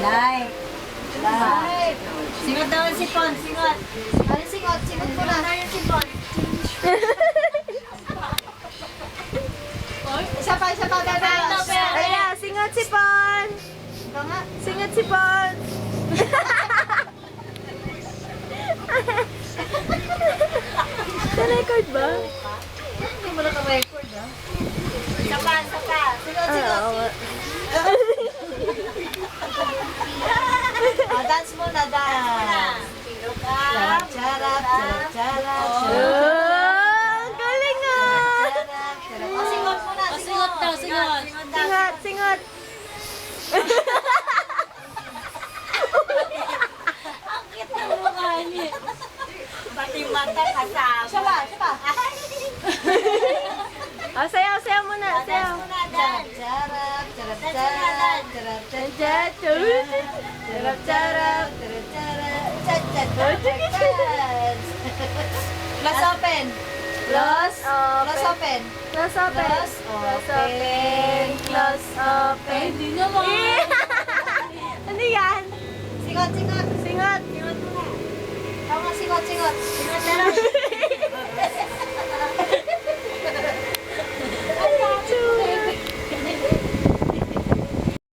Light. Light. Singot daw ang sipon, singot. Ano singot? Singot ko na. Ano yung sipon? Isa pa, bebe. Ayan, singot sipon. Ito nga. Singot sipon. Na-record ba? Hindi mo naka-record, ha? Isa pa. Singot. Dance muna, dance. Charap. Ang galing ah! Singot muna, singot. Singot. Ang cute ng mukha niya. Pati yung mata kasama. Siya ba? Sayaw muna, sayaw. Charap. Close open. Close Close open. open. Close open. Close open. Hindi naman. Ano yan? Singot. Singot. Singot muna. Tama, singot. Singot.